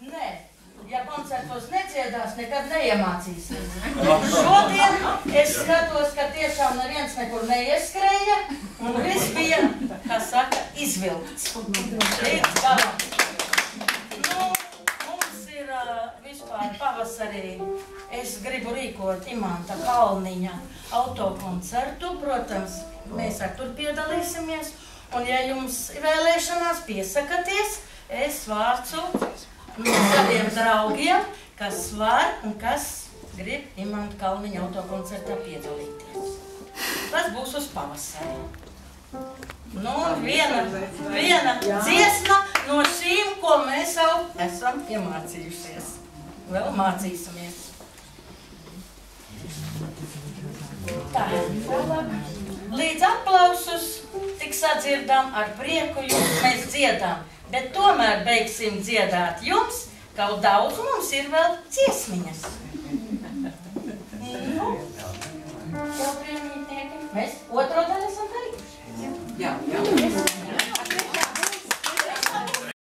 Nē, ja koncertos nedziedās, nekad neiemācīsies. Šodien es skatos, ka tiešām neviens nekur neieskrēja, un viss bija, kā saka, izvilkts. Līdz galam. Nu, mums ir vispār pavasarī, es gribu rīkot Imanta Kalniņa autokoncertu, protams, mēs ar tur piedalīsimies, un ja jums vēlēšanās piesakaties, es vācu no saviem draugiem, kas var un kas grib Imanta Kalniņa autokoncertā piedalīties. Tas būs uz pavasari. Nu, viena dziesma no šīm, ko mēs jau esam iemācījušies. Vēl mācīsimies. Tā, tālāk. Līdz aplausus tik sadzirdām ar prieku jums mēs dziedām. Bet tomēr beigsim dziedāt jums, kaut daudz mums ir vēl dziesmiņas. Nu, jau priemītnieki, mēs otro